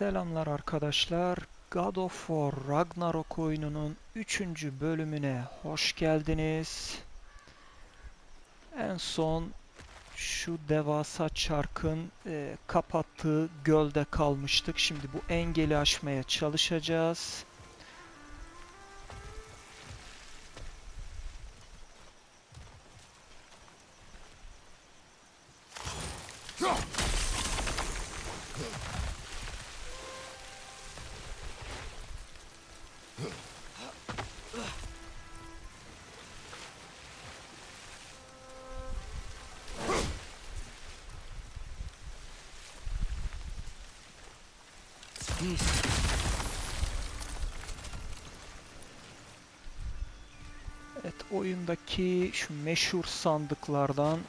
Selamlar arkadaşlar. God of War Ragnarök oyununun 3. bölümüne hoş geldiniz. En son şu devasa çarkın kapattığı gölde kalmıştık. Şimdi bu engeli aşmaya çalışacağız. Evet, oyundaki şu meşhur sandıklardan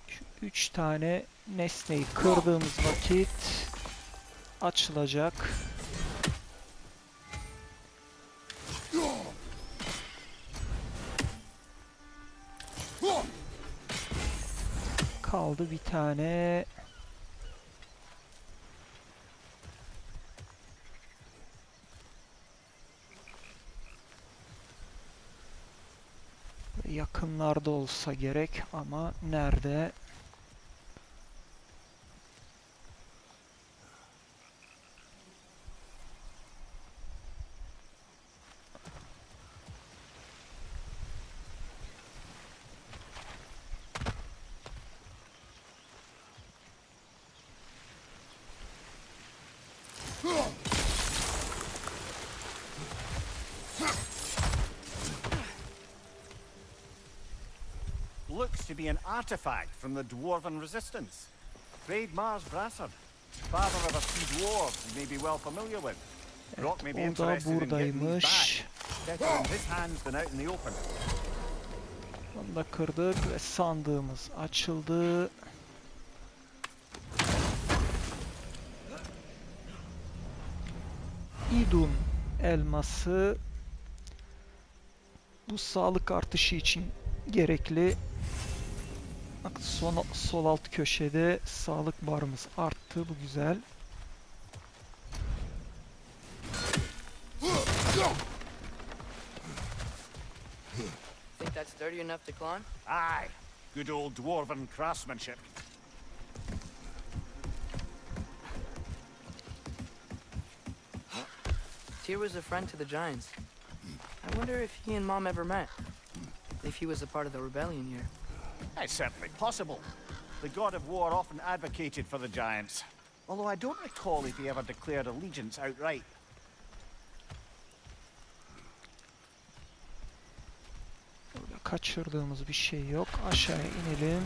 şu 3 tane nesneyi kırdığımız vakit açılacak. Kaldı bir tane. Yakınlarda olsa gerek ama nerede? Looks to be an artifact from the dwarven resistance. Great Mars Brasser, father of a few dwarves you may be well familiar with. Rock may be interested in getting these back. Better in his hands than out in the open. Onu da kırdık ve sandığımız açıldı. İdun elması. Bu sağlık artışı için gerekli. Bak, sol alt köşede sağlık barımız arttı. Bu güzel. Think that's sturdy enough to climb? Aye, good old dwarven craftsmanship. Tyr was a friend to the giants. I wonder if he and Mom ever met. If he was a part of the rebellion here. It's certainly possible. The god of war often advocated for the giants, although I don't recall if he ever declared allegiance outright. Burada kaçırdığımız bir şey yok. Aşağıya inelim.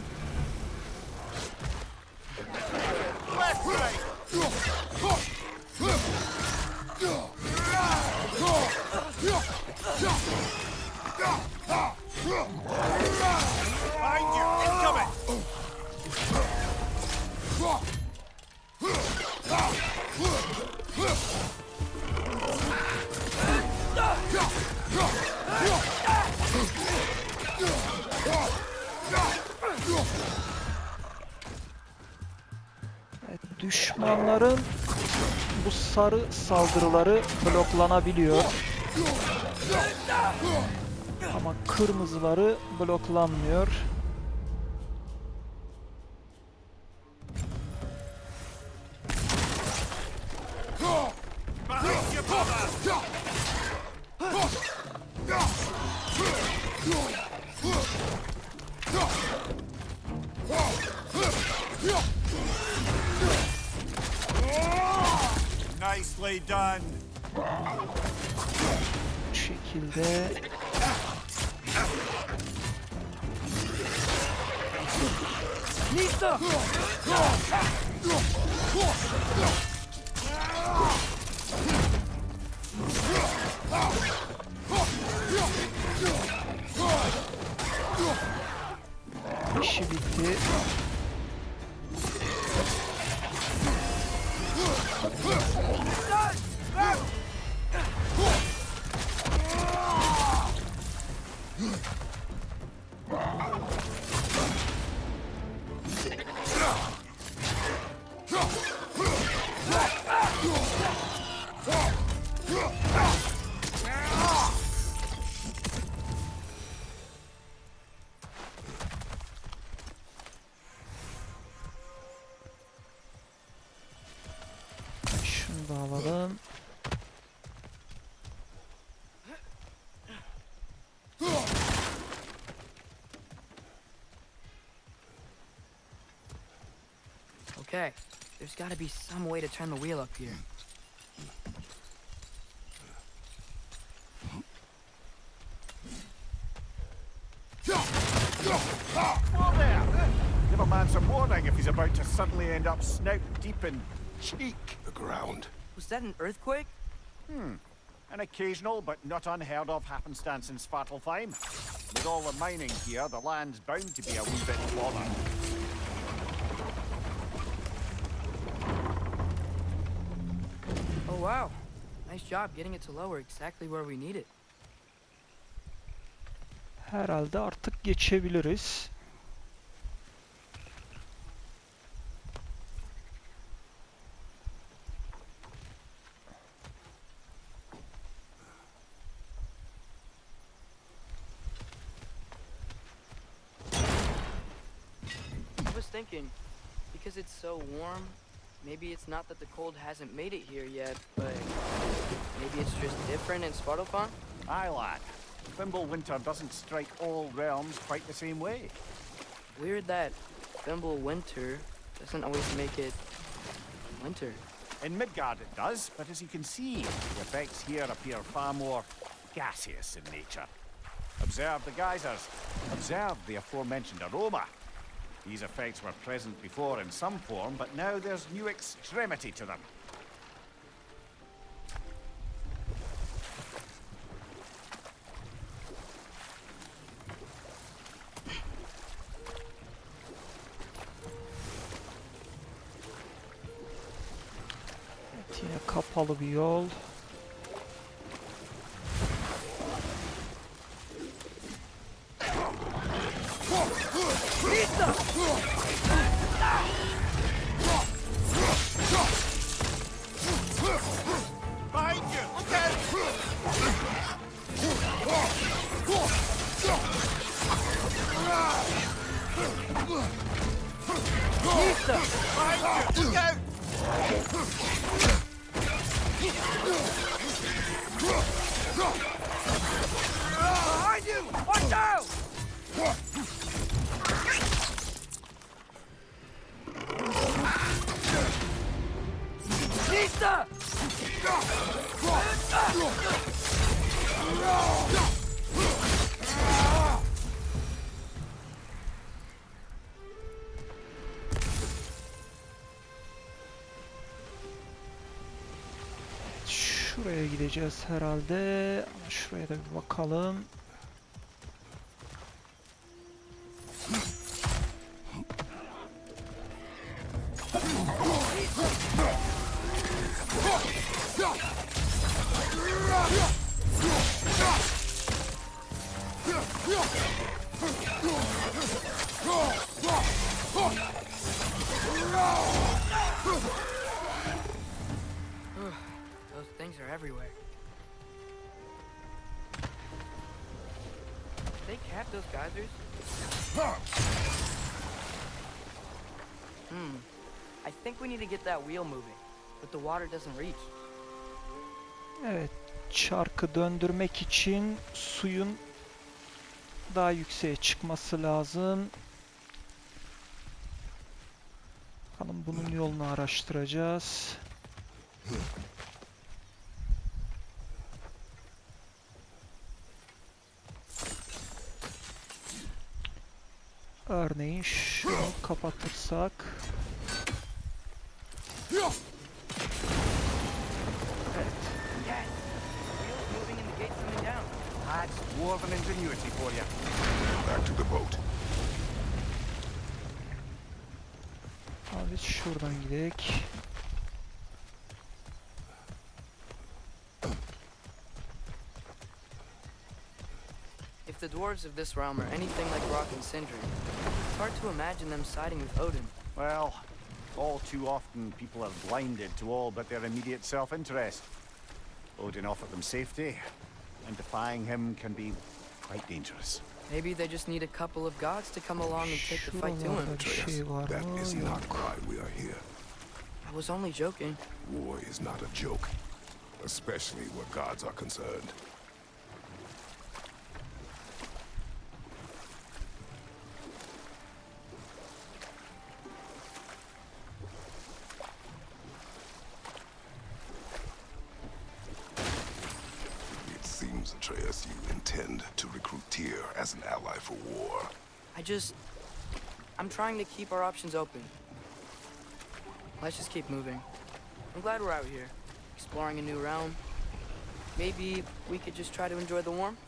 Find you incoming! Evet, düşmanların bu sarı saldırıları bloklanabiliyor. Ama kırmızıları bloklanmıyor. Nicely done. Bu şekilde İşi bitti. Okay, there's gotta be some way to turn the wheel up here. Whoa there! Give a man some warning if he's about to suddenly end up snout deep in cheek. The ground. Was that an earthquake? An occasional but not unheard of happenstance in Svartalfheim. With all the mining here, the land's bound to be a wee bit bothered. Oh wow, nice job getting it to lower exactly where we need it. Herhalde artık geçebiliriz. I was thinking, because it's so warm, maybe it's not that the cold hasn't made it here yet, but maybe it's just different in Svartalfheim? Aye, lad. Thimble winter doesn't strike all realms quite the same way. Weird that Thimble winter doesn't always make it winter. In Midgard it does, but as you can see, the effects here appear far more gaseous in nature. Observe the geysers. Observe the aforementioned aroma. These effects were present before in some form, but now there's new extremity to them. Evet, yine kapalı bir yol. Behind you! Look out! Behind you! Look out! Behind you! Watch out! Nista! Şuraya gideceğiz herhalde. Ama şuraya da bir bakalım. Those things are everywhere. Did they cap those geysers? I think we need to get that wheel moving, but the water doesn't reach. Evet, çarkı döndürmek için suyun daha yükseğe çıkması lazım. Bakalım bunun yolunu araştıracağız. Örneğin şunu kapatırsak. Evet. Yes! Wheels moving and the gates coming down. That's dwarven ingenuity for you. Back to the boat. Abi şuradan gidelim. If the dwarves of this realm are anything like Rock and Sindri, it's hard to imagine them siding with Odin. Well, all too often people are blinded to all but their immediate self-interest. Odin offered them safety, and defying him can be quite dangerous. Maybe they just need a couple of gods to come along and take the fight to him. Şuralarda bir şey var That is mı? not Yok. why we are here. I was only joking. War is not a joke, especially where gods are concerned. Atreus, you intend to recruit Tyr as an ally for war. I'm trying to keep our options open. Let's just keep moving. I'm glad we're out here, exploring a new realm. Maybe we could just try to enjoy the warmth?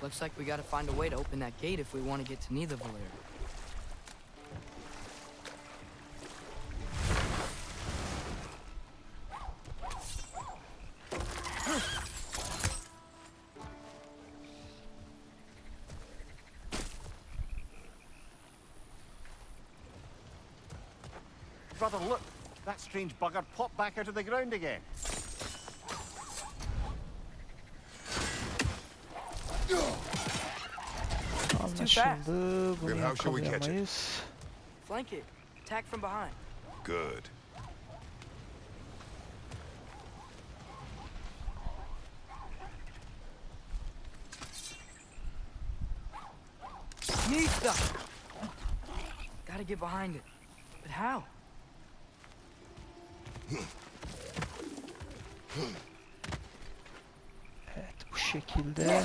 Looks like we gotta find a way to open that gate if we want to get to Nidavellir. Brother, look! That strange bugger popped back out of the ground again. Anlaşıldı. Bunu Then how shall we catch it? yakalayamayız. Flank it. Attack from behind. Good. Need stuff. Gotta get behind it. But how? Evet, bu şekilde.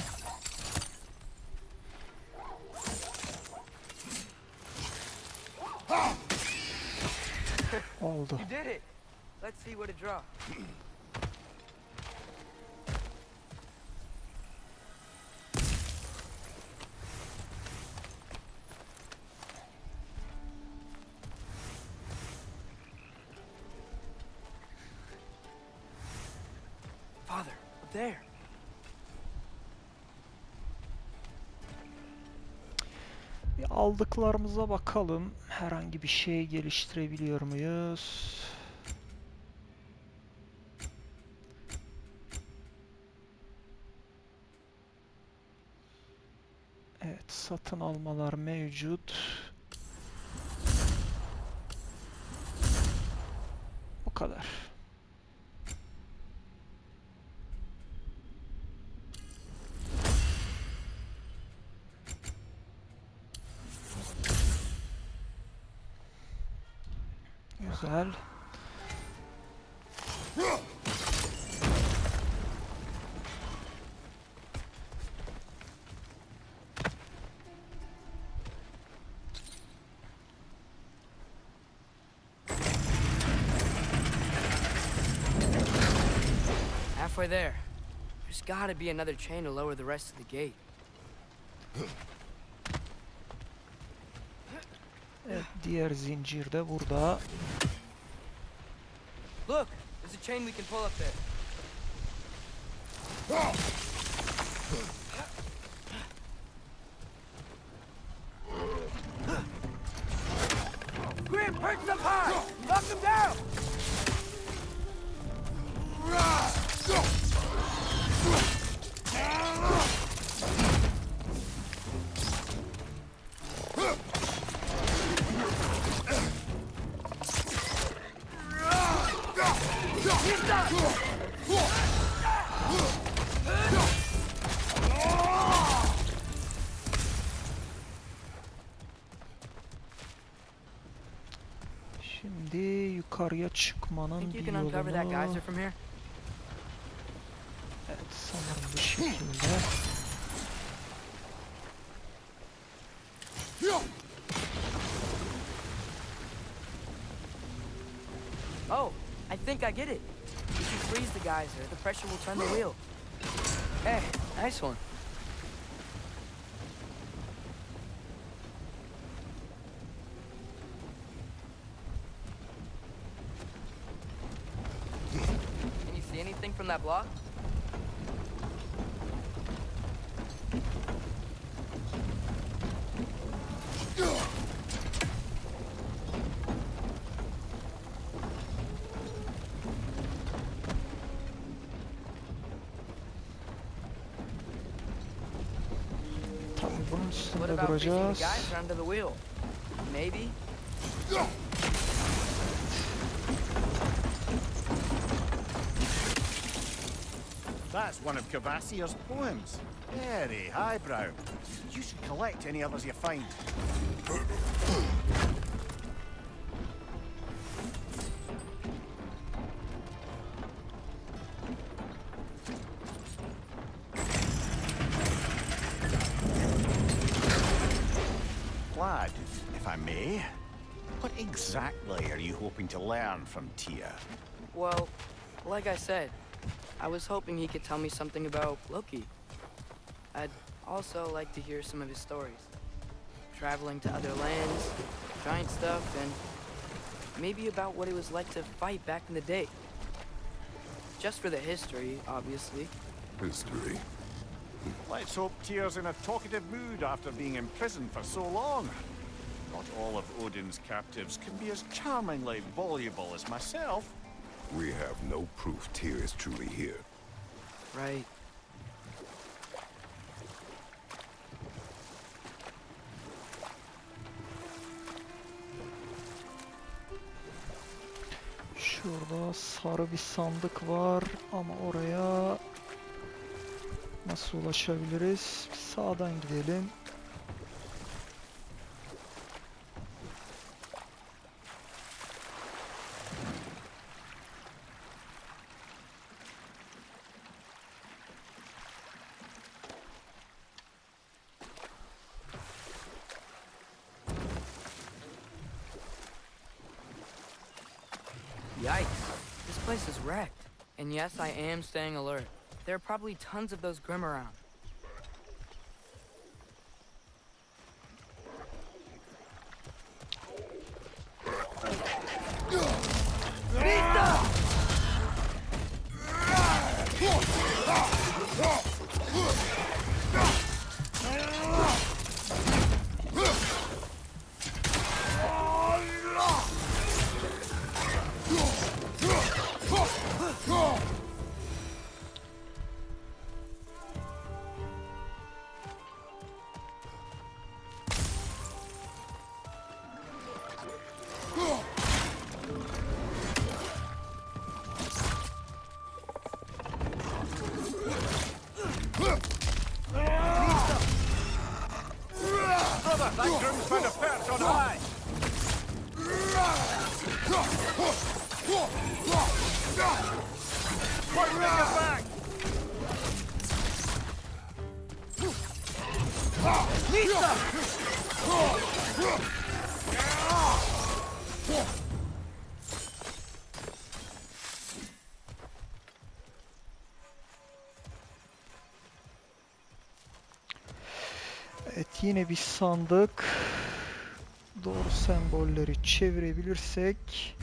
Oldu. You did it. Let's see what it draws. Father, up there. Bir aldıklarımıza bakalım. Herhangi bir şey geliştirebiliyor muyuz? Evet, satın almalar mevcut. Bu kadar. Güzel. Halfway there. There's gotta be another chain to lower the rest of the gate. Evet, diğer zincir de burada. Look, there's a chain we can pull up there. Grim, perch up high! Knock them down! Şimdi yukarıya çıkmanın Think you bir can uncover that yolunu... geyser from here? Evet, sanırım bu şekilde. Oh, I think I get it. If you freeze the geyser, the pressure will turn the wheel. Hey, nice one. Can you see anything from that block? Tabii bunun What üstünde about freezing the duracağız. geyser under the wheel? Maybe? That's one of Kvasir's poems. Very highbrow. You should collect any others you find. Eh? What exactly are you hoping to learn from Tia? Well, like I said, I was hoping he could tell me something about Loki. I'd also like to hear some of his stories. Traveling to other lands, giant stuff, and maybe about what it was like to fight back in the day. Just for the history, obviously. History. Let's hope Tia's in a talkative mood after being imprisoned for so long. Not all of Odin's captives can be as charmingly voluble as myself. We have no proof Tyr is truly here. Right. Şurada sarı bir sandık var ama oraya nasıl ulaşabiliriz? Sağdan gidelim. Yikes. This place is wrecked. And yes, I am staying alert. There are probably tons of those Grim around. That Grim's found a perch on high! One finger back! Evet, yine bir sandık. Doğru sembolleri çevirebilirsek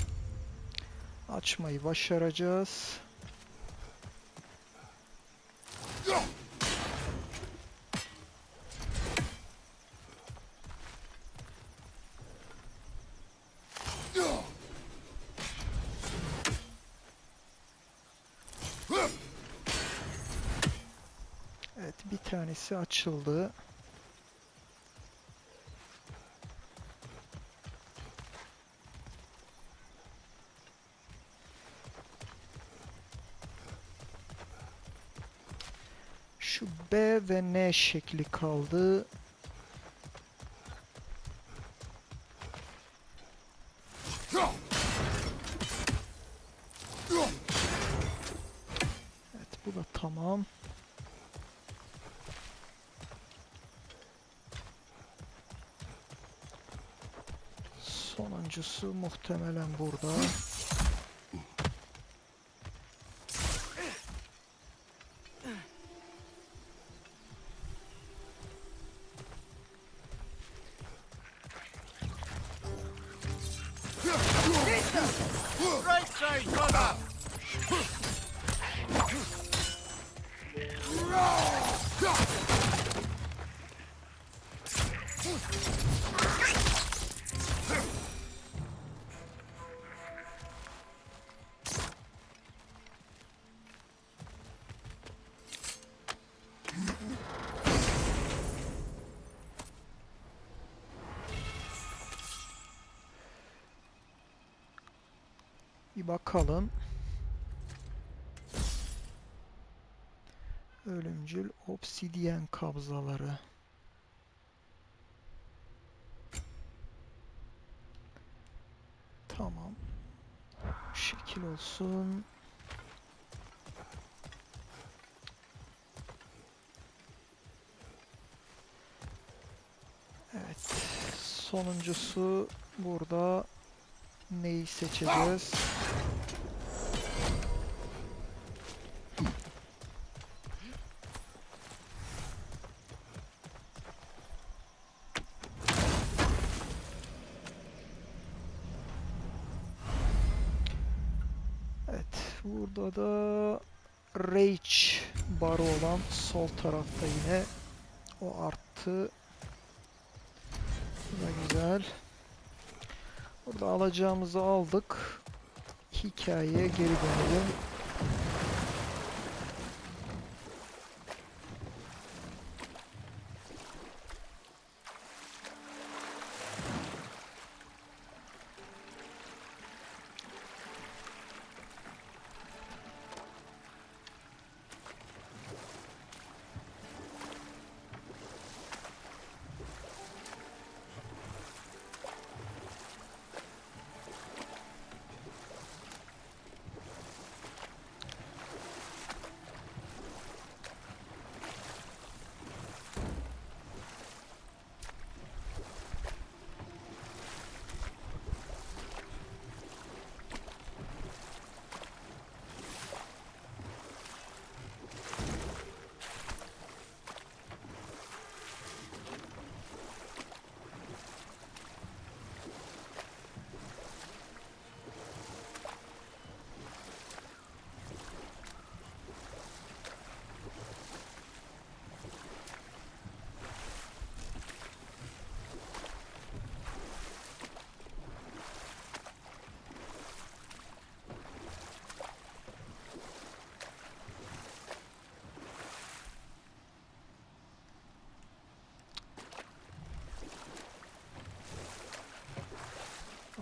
açmayı başaracağız. Evet, bir tanesi açıldı. Şu B ve N şekli kaldı. Evet, bu da tamam. Sonuncusu muhtemelen burada. Right side, brother! Bir bakalım. Ölümcül obsidyen kabzaları. Tamam. Şekil olsun. Evet. Sonuncusu burada. Neyi seçeceğiz? Evet, burada da Rage barı olan sol tarafta yine o arttı. Bu da güzel. Burada alacağımızı aldık. Hikayeye geri dönelim.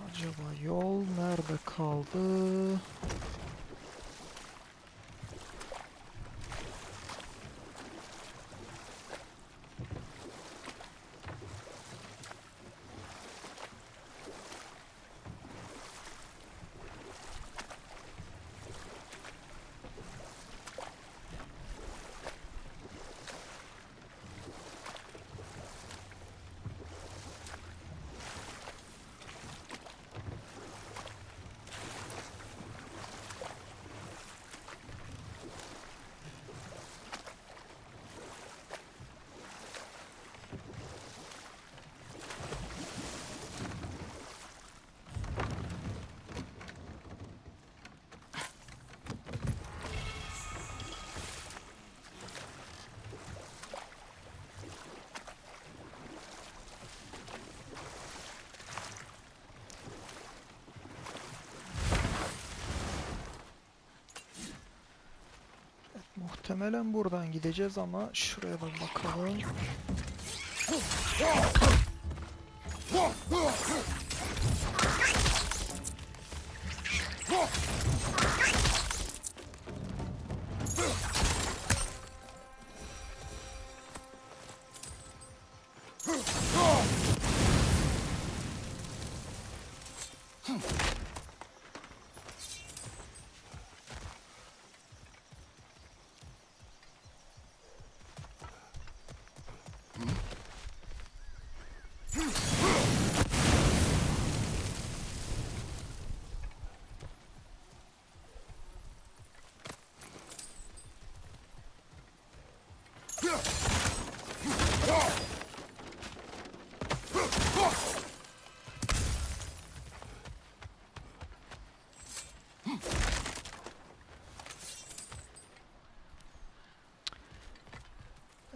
Acaba yol nerede kaldı? Muhtemelen buradan gideceğiz ama şuraya da bakalım.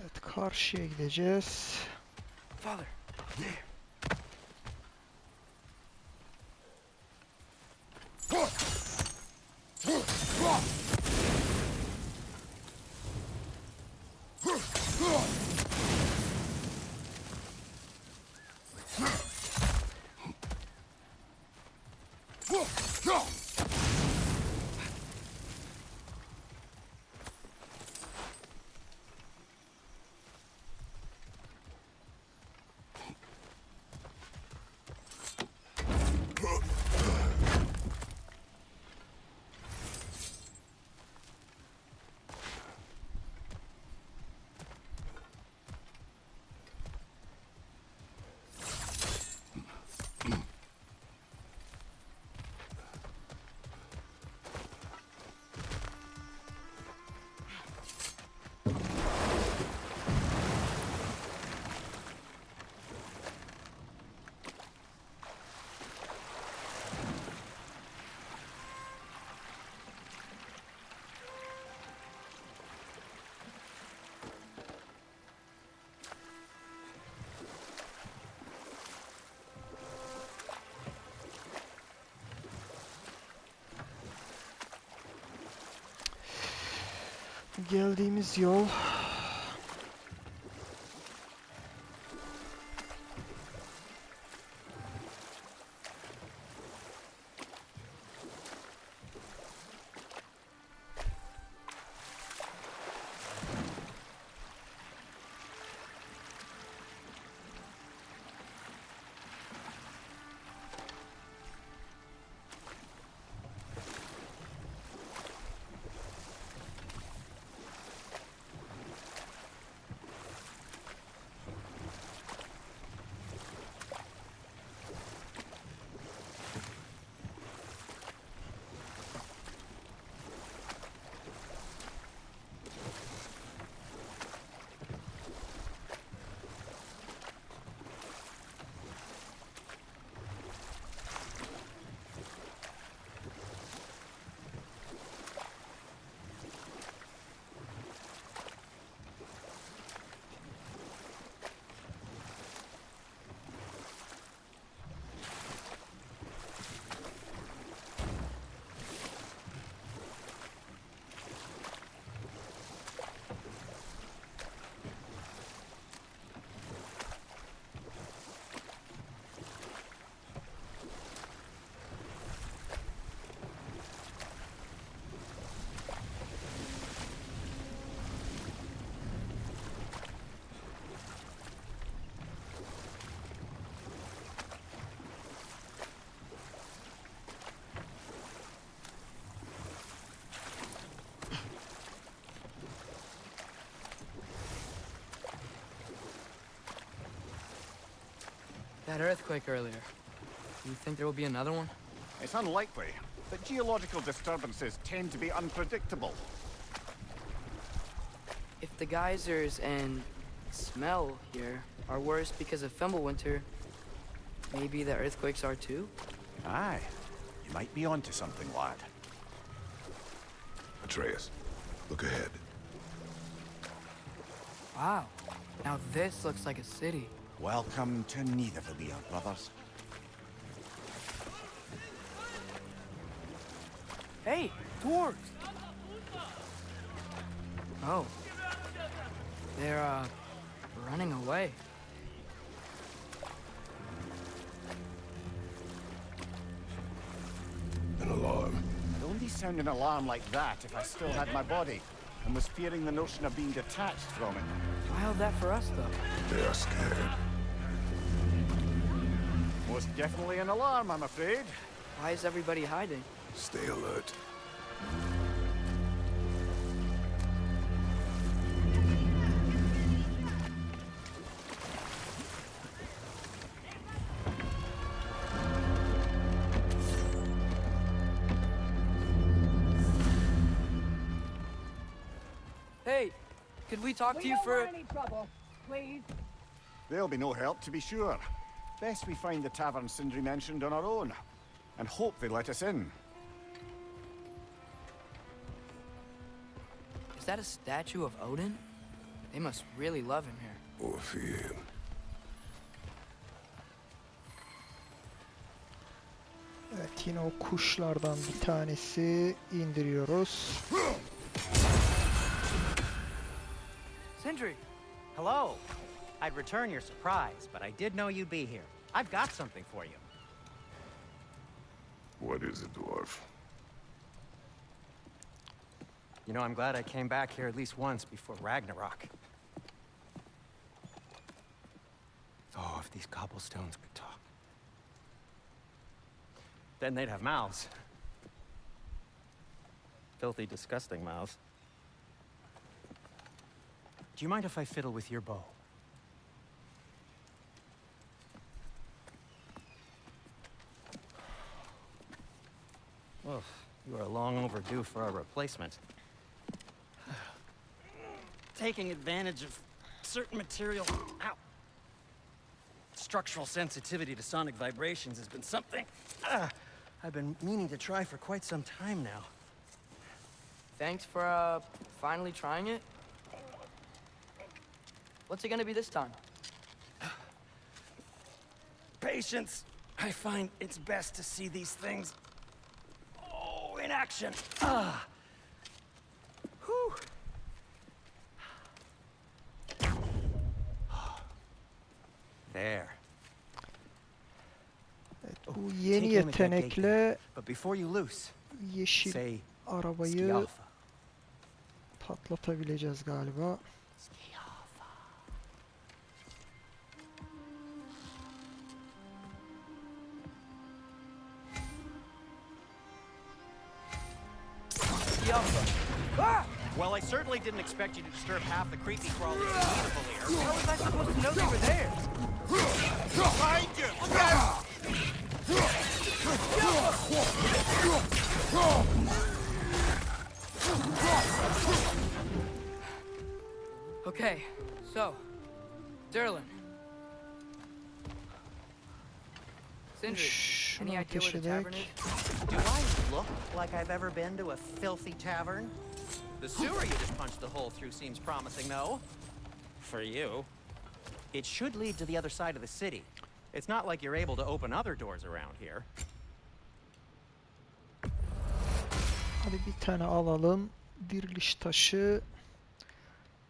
Evet, karşıya gideceğiz. Father, there. geldiğimiz yol. That earthquake earlier. Do you think there will be another one? It's unlikely, but geological disturbances tend to be unpredictable. If the geysers and smell here are worse because of Fimbulwinter, maybe the earthquakes are too? Aye, you might be onto something, lad. Atreus, look ahead. Wow. Now this looks like a city. Welcome to Nidavellir, brothers. Hey, dwarves! Oh. They're, running away. An alarm. I'd only sound an alarm like that if I still had my body, and was fearing the notion of being detached from it. Wild that for us, though. They are scared. Most definitely an alarm, I'm afraid. Why is everybody hiding? Stay alert. Hey, could we talk to you for... any trouble, please. There'll be no help, to be sure. Best we find the tavern Sindri mentioned on our own, and hope they let us in. Is that a statue of Odin? They must really love him here. Or fear him. Evet, yine o kuşlardan bir tanesi indiriyoruz. Sindri! Hello. I'd return your surprise, but I did know you'd be here. I've got something for you. What is it, dwarf? You know, I'm glad I came back here at least once before Ragnarök. Oh, if these cobblestones could talk. Then they'd have mouths. Filthy, disgusting mouths. Do you mind if I fiddle with your bow? Well, you are long overdue for a replacement. Taking advantage of certain material... Ow! Structural sensitivity to sonic vibrations has been something I've been meaning to try for quite some time now. Thanks for, finally trying it. What's it gonna be this time? Patience. I find it's best to see these things... in action. Whew. There. Evet, bu yeni Take aim at that gate yetenekle there. But before you loose, yeşil say arabayı Skialfa. patlatabileceğiz galiba. Well, I certainly didn't expect you to disturb half the creepy crawlies in here. How was I supposed to know they were there? Behind you! Look out! Okay, so, Derlin. Sindri, any Şunu idea where ateş the tavern edek. is? Do I look like I've ever been to a filthy tavern? The sewer you just punched the hole through seems promising, though. For you. It should lead to the other side of the city. It's not like you're able to open other doors around here. Hadi bir tane alalım. Diriliş taşı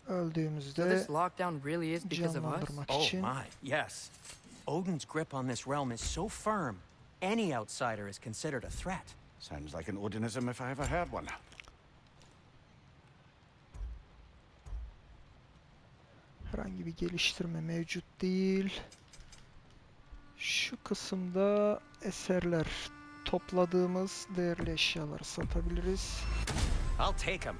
So öldüğümüzde this lockdown really is because of us? canlandırmak Oh için. my, yes. Odin's grip on this realm is so firm, any outsider is considered a threat. Sounds like an Odinism if I ever heard one. Herhangi bir geliştirme mevcut değil. Şu kısımda eserler, topladığımız değerli eşyaları satabiliriz. I'll take them.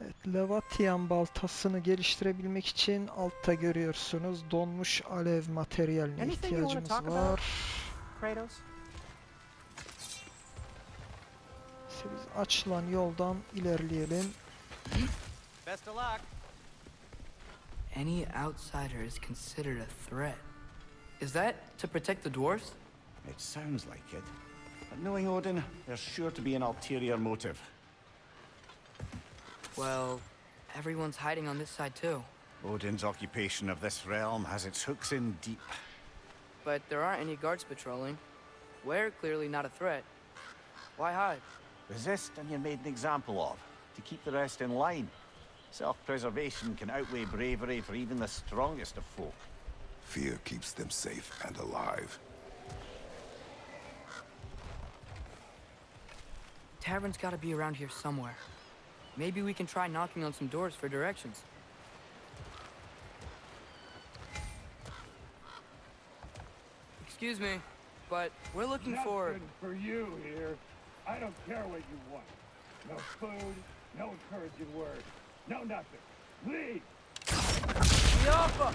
Evet, Levatyan baltasını geliştirebilmek için altta görüyorsunuz donmuş alev materyaline Anything you wanna ihtiyacımız talk var. about? Kratos? İşte biz açılan yoldan ilerleyelim. Best of luck. Any outsider is considered a threat. Is that to protect the dwarves? It sounds like it. But knowing Odin, there's sure to be an ulterior motive. Well, everyone's hiding on this side too. Odin's occupation of this realm has its hooks in deep. But there aren't any guards patrolling. We're clearly not a threat. Why hide? Resist and you're made an example of, to keep the rest in line. Self-preservation can outweigh bravery for even the strongest of folk. Fear keeps them safe and alive. Tavern's gotta be around here somewhere. Maybe we can try knocking on some doors for directions. Excuse me, but we're looking for... Nothing for you here. I don't care what you want. No food, no encouraging words, no nothing. Leave! Yappa!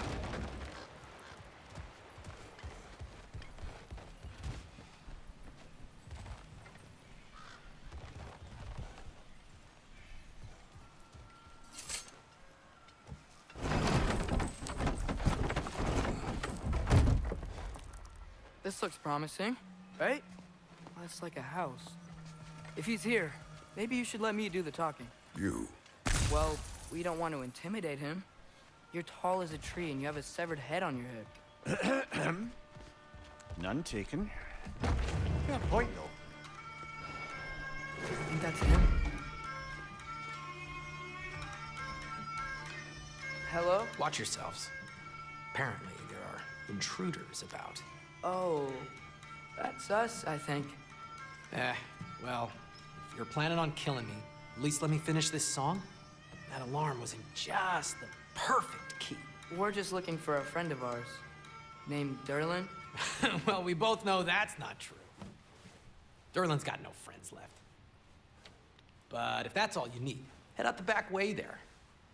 This looks promising, right? That's like a house. If he's here, maybe you should let me do the talking. You. Well, we don't want to intimidate him. You're tall as a tree and you have a severed head on your head. None taken. Fair point, though. I think that's him. Hello? Watch yourselves. Apparently, there are intruders about. Oh, that's us, I think. Well, if you're planning on killing me, at least let me finish this song. That alarm was in just the perfect key. We're just looking for a friend of ours, named Derlin. Well, we both know that's not true. Derlin's got no friends left. But if that's all you need, head out the back way there,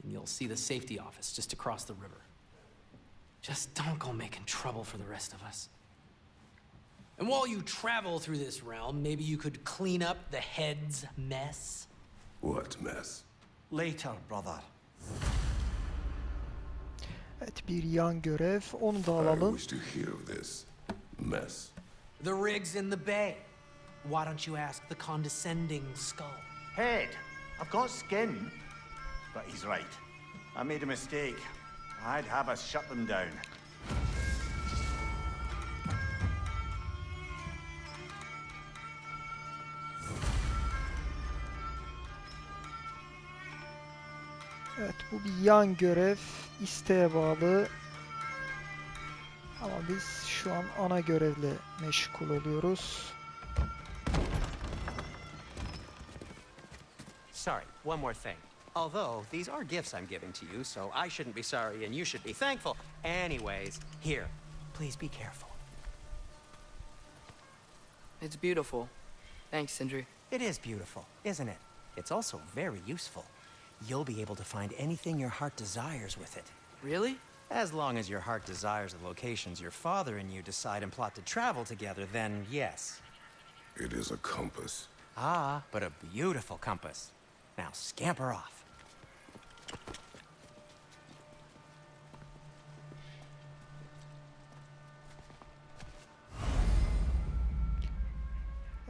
and you'll see the safety office just across the river. Just don't go making trouble for the rest of us. And while you travel through this realm, maybe you could clean up the head's mess? What mess? Later, brother. Evet, bir yan görev. Onu da I alalım. wish to hear of this mess. The rig's in the bay. Why don't you ask the condescending skull? Head, I've got skin. But he's right. I made a mistake. I'd have us shut them down. Evet, bu bir yan görev, isteğe bağlı. Ama biz şu an ana görevle meşgul oluyoruz. Sorry, one more thing. Although these are gifts I'm giving to you, so I shouldn't be sorry and you should be thankful. Anyways, here, please be careful. It's beautiful. Thanks, Sindri. It is beautiful, isn't it? It's also very useful. You'll be able to find anything your heart desires with it. Really? As long as your heart desires the locations your father and you decide and plot to travel together, then yes. It is a compass. Ah, but a beautiful compass. Now scamper off.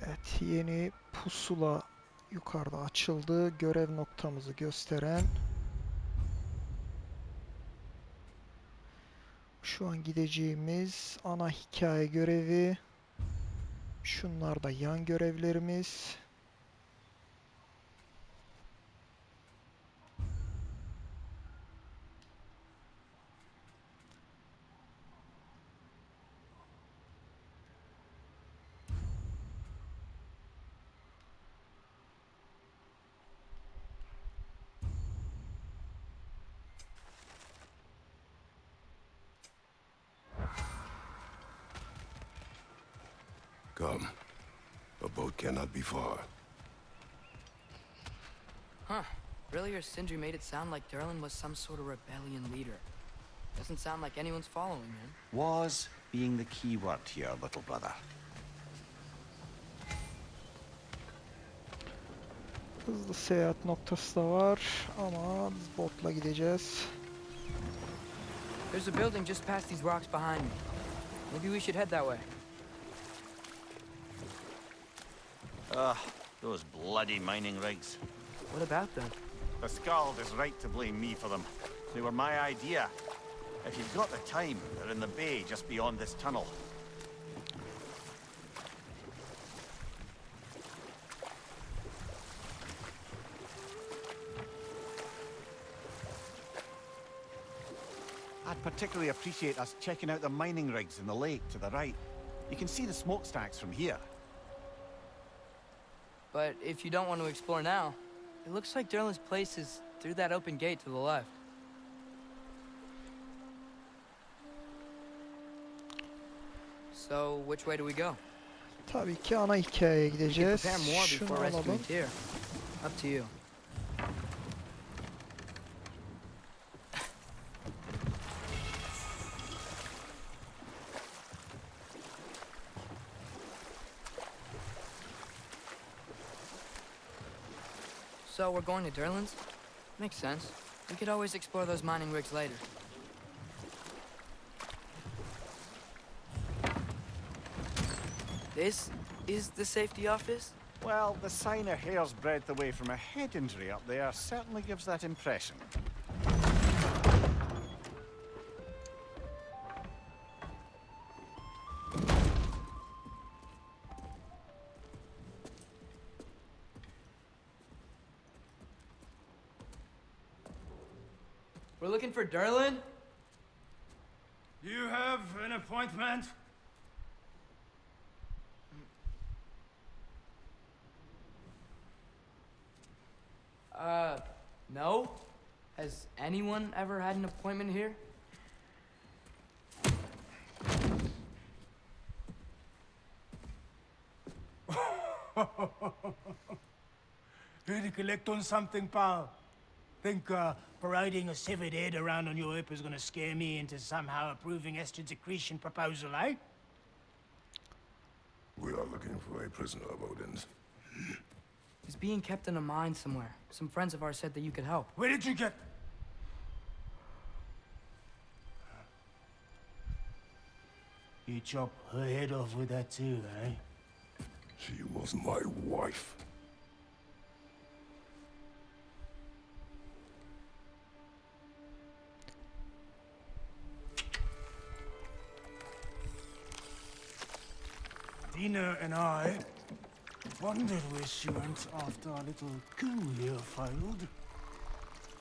Evet, yeni pusula yukarıda açıldı. Görev noktamızı gösteren. Şu an gideceğimiz ana hikaye görevi. Şunlar da yan görevlerimiz. Come. A boat cannot be far. Huh. Earlier, Sindri made it sound like Durlin was some sort of rebellion leader. Doesn't sound like anyone's following him. Was being the key word here, little brother. Hızlı seyahat noktası da var ama biz botla gideceğiz. There's a building just past these rocks behind me. Maybe we should head that way. Those bloody mining rigs. What about them? The Skald is right to blame me for them. They were my idea. If you've got the time, they're in the bay just beyond this tunnel. I'd particularly appreciate us checking out the mining rigs in the lake to the right. You can see the smokestacks from here. But if you don't want to explore now, it looks like Durlin's place is through that open gate to the left. So, which way do we go? Tabii ki ana hikayeye We could gideceğiz. prepare more Şunu before rescuing alalım. Tyr. Up to you. So we're going to Durlin's? Makes sense. We could always explore those mining rigs later. This is the safety office? Well, the sign a hair's breadth away from a head injury up there certainly gives that impression. We're looking for Durlin? You have an appointment? No. Has anyone ever had an appointment here? Here to collect on something, pal. Think parading a severed head around on your hip is gonna scare me into somehow approving Estrid's accretion proposal, eh? We are looking for a prisoner of Odin's. He's being kept in a mine somewhere. Some friends of ours said that you could help. Where did you get... You chop her head off with that too, eh? She was my wife. Dina and I wondered where she went after our little coup here failed.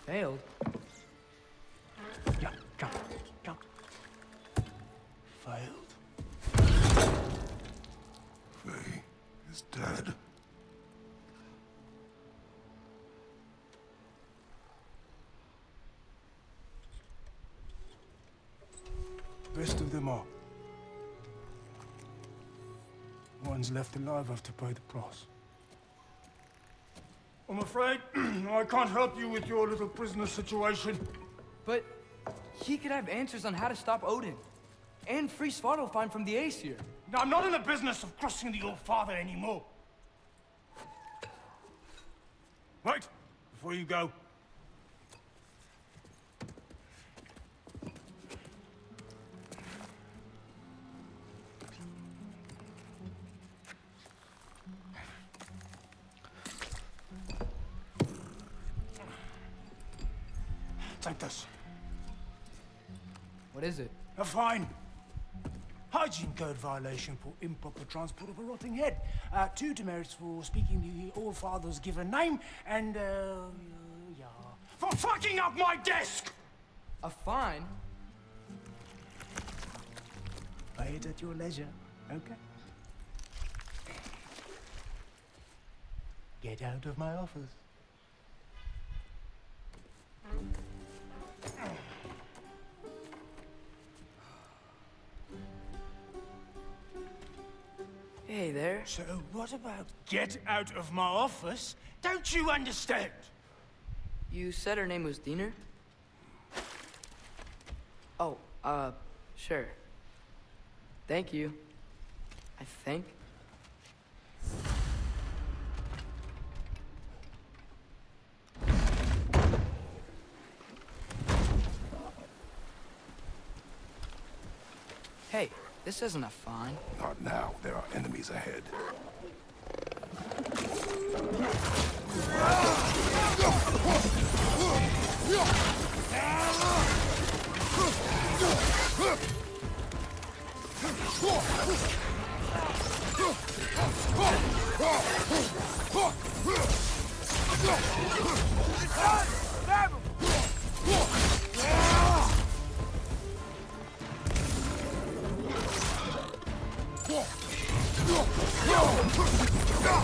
Failed? Jump, jump, jump. Failed. Faye is dead. Rest of them are. One's left alive have to pay the price. I'm afraid I can't help you with your little prisoner situation. But he could have answers on how to stop Odin. And free Svartalfheim from the Aesir. Now, I'm not in the business of crossing the old father anymore. Right, before you go. Take this. What is it? A fine. Hygiene code violation for improper transport of a rotting head. 2 demerits for speaking the All-Father's given name, and, yeah. For fucking up my desk! A fine? Pay it at your leisure, okay? Get out of my office. Hey there. So what about get out of my office? Don't you understand? You said her name was Diener? Oh, sure. Thank you. I think. Hey, this isn't a fine. Not now. There are enemies ahead.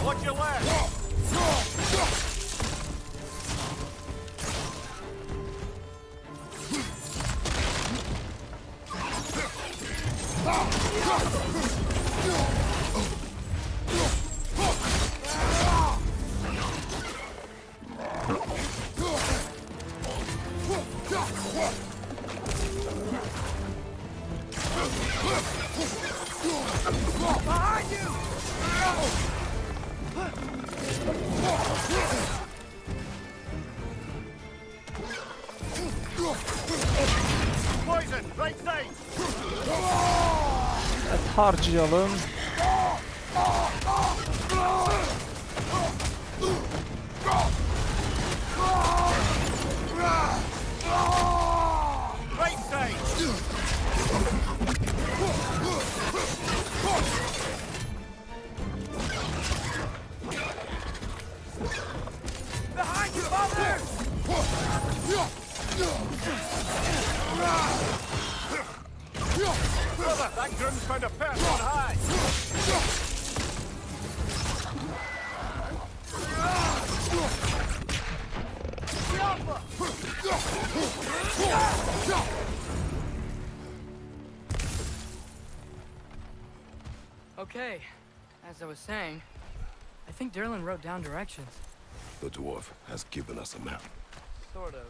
Watch your left! Behind you! Poison, right side! Evet, harcayalım. Right side! Behind you, father! Brother, that groom's found a pet on high! Okay, as I was saying, I think Derlin wrote down directions. The dwarf has given us a map. Sort of.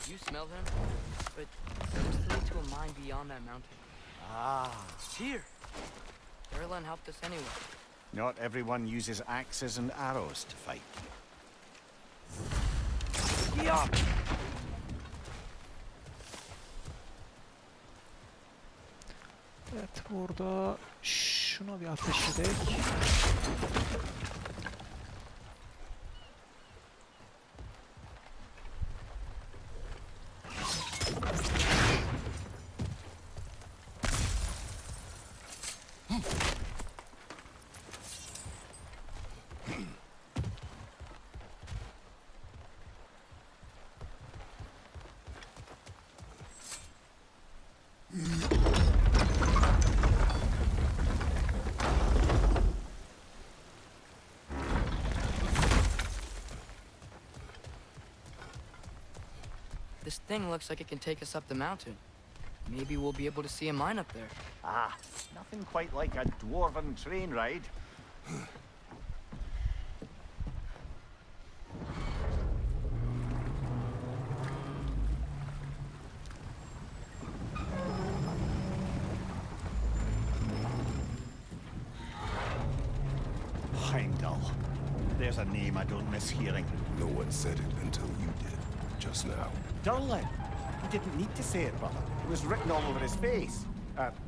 You smell him? But it seems to lead to a mine beyond that mountain. Ah. It's here. Derlin helped us anyway. Not everyone uses axes and arrows to fight. Yeah. Evet, burada şuna bir ateş edek. thing looks like it can take us up the mountain. Maybe we'll be able to see a mine up there. Ah, nothing quite like a dwarven train ride. Heimdall. There's a name I don't miss hearing. No one said it until you did, just now. Durlin. He didn't need to say it, brother. It was written all over his face.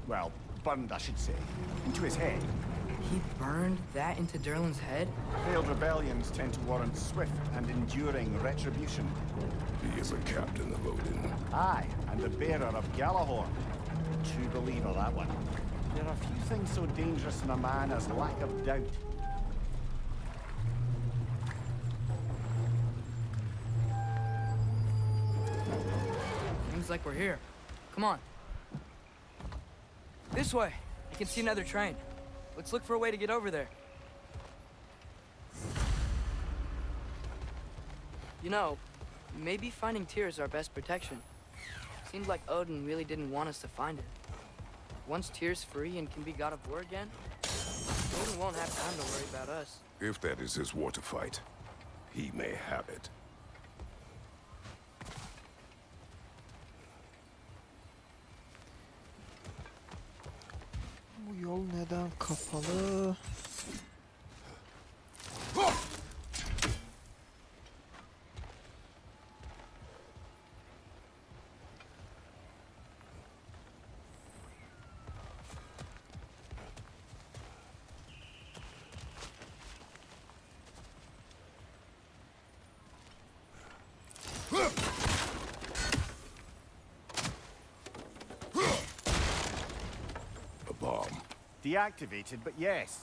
Well, burned, I should say. Into his head. He burned that into Durlin's head? Failed rebellions tend to warrant swift and enduring retribution. He is a captain of Odin. Aye, and the bearer of Galahorn. True believer, that one. There are few things so dangerous in a man as lack of doubt. Seems like we're here. Come on. This way. I can see another train. Let's look for a way to get over there. You know, maybe finding Tyr is our best protection. Seems like Odin really didn't want us to find it. Once Tyr's free and can be god of war again, Odin won't have time to worry about us. If that is his war to fight, he may have it. Bu yol neden kapalı? Deactivated, but yes.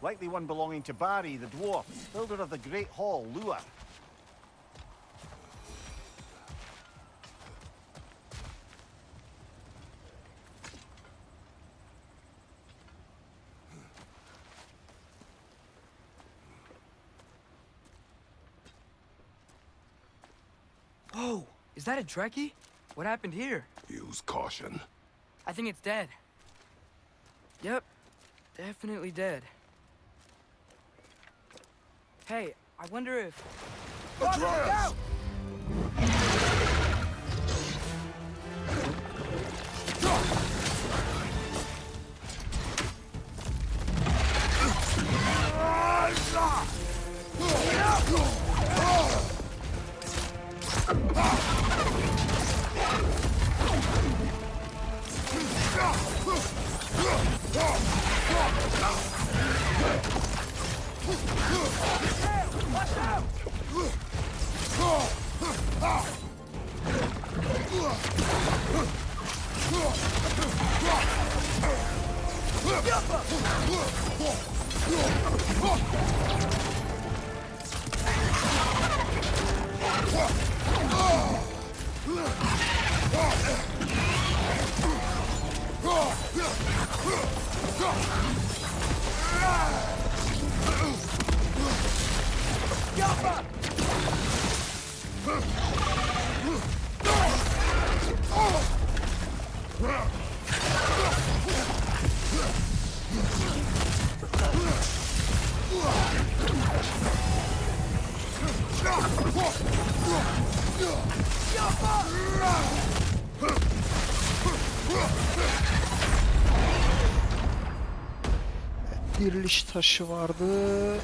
Likely one belonging to Barry, the dwarf, builder of the Great Hall, Lure. Whoa! Is that a Trekkie? What happened here? Use caution. I think it's dead. Yep, definitely dead. Hey, I wonder if... Atreus! Diriliş taşı vardı.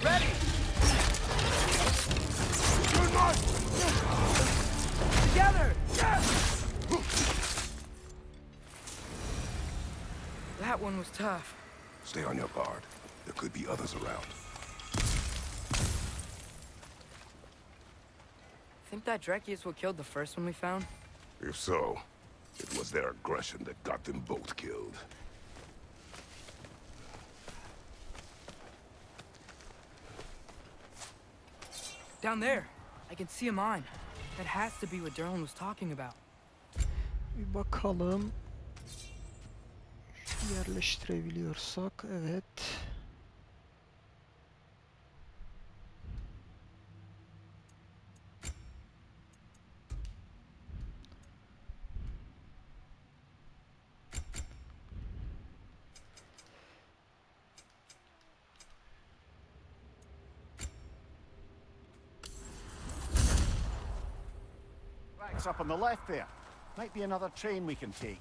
Ready! Together! Yes! That one was tough. Stay on your guard. There could be others around. Think that Trekkie is what killed the first one we found? If so, it was their aggression that got them both killed. Down there. I can see a mine. That has to be what Derlin was talking about. Bir bakalım. Yerleştirebiliyorsak evet. Up on the left there. Might be another train we can take.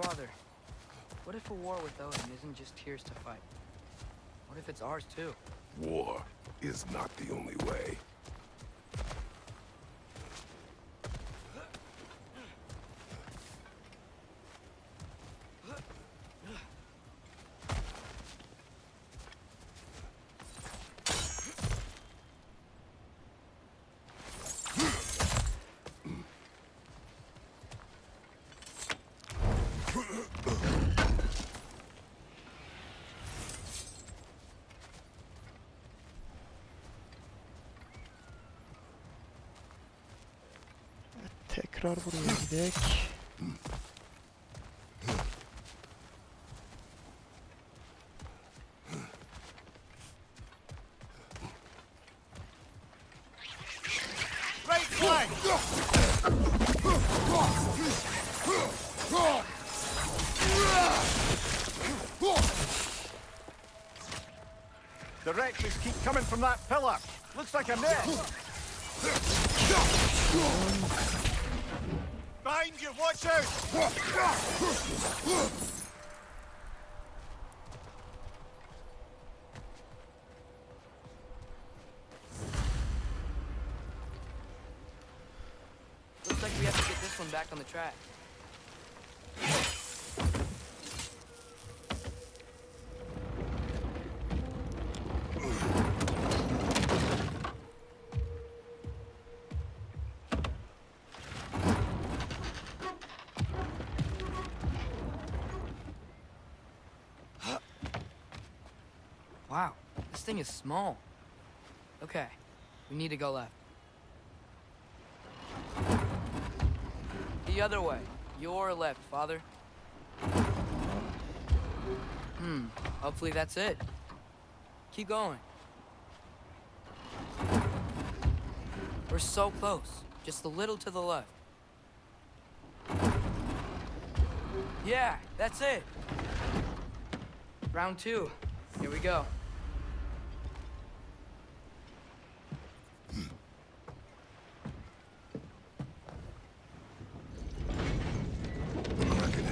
Father, what if a war with Odin isn't just tears to fight? What if it's ours too? War is not the only way. Tekrar buraya gidelim. Right flank! The wretches keep coming from that pillar. Looks like a net. Behind you, watch out! Looks like we have to get this one back on the track. Wow, this thing is small. Okay, we need to go left. The other way. Your left, Father. Hopefully that's it. Keep going. We're so close. Just a little to the left. Yeah, that's it. Round 2. Here we go.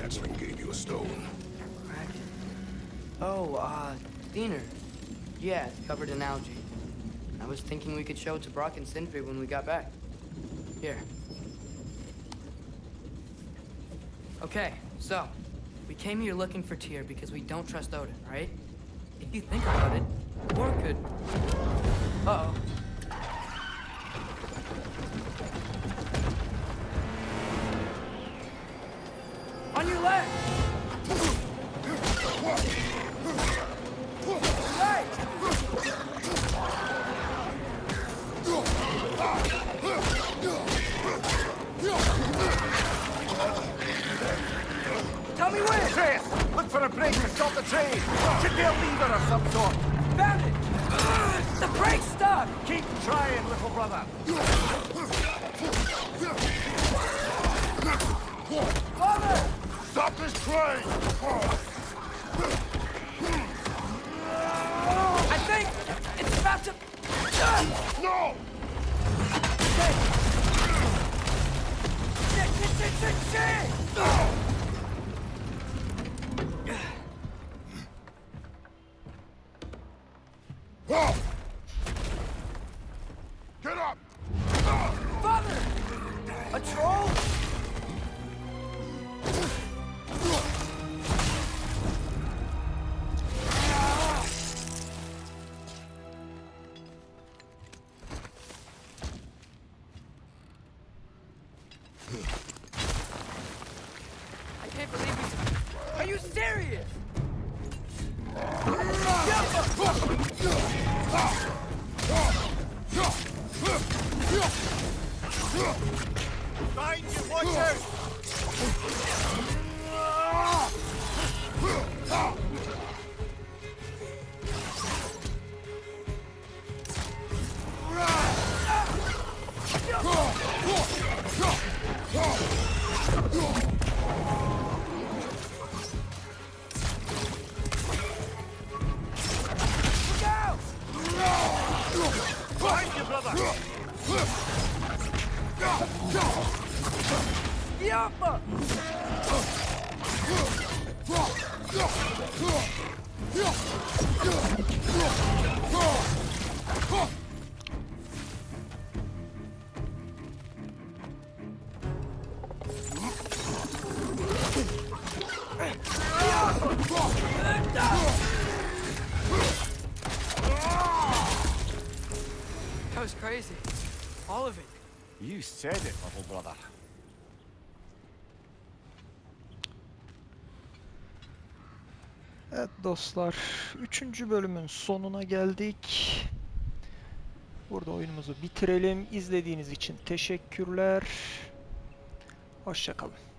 Hatchling gave you a stone. Cracked. Oh, Diener. Yeah, it's covered in algae. I was thinking we could show it to Brock and Sindri when we got back. Here. Okay, so, we came here looking for Tyr because we don't trust Odin, right? If you think about it, war could... Uh-oh. On your left! Right! Tell me where! Atreus! Look for a break to stop the train! Should be a lever of some sort! Found it! The brake's stuck! Keep trying, little brother! Father! Stop this train! I think it's about to... No! Shit! Get up! Father! A troll? I can't believe we... Are you serious? Behind you, brother! Yapma! That was crazy. All of it. You said it, little brother. Evet dostlar, 3. bölümün sonuna geldik. Burada oyunumuzu bitirelim. İzlediğiniz için teşekkürler. Hoşça kalın.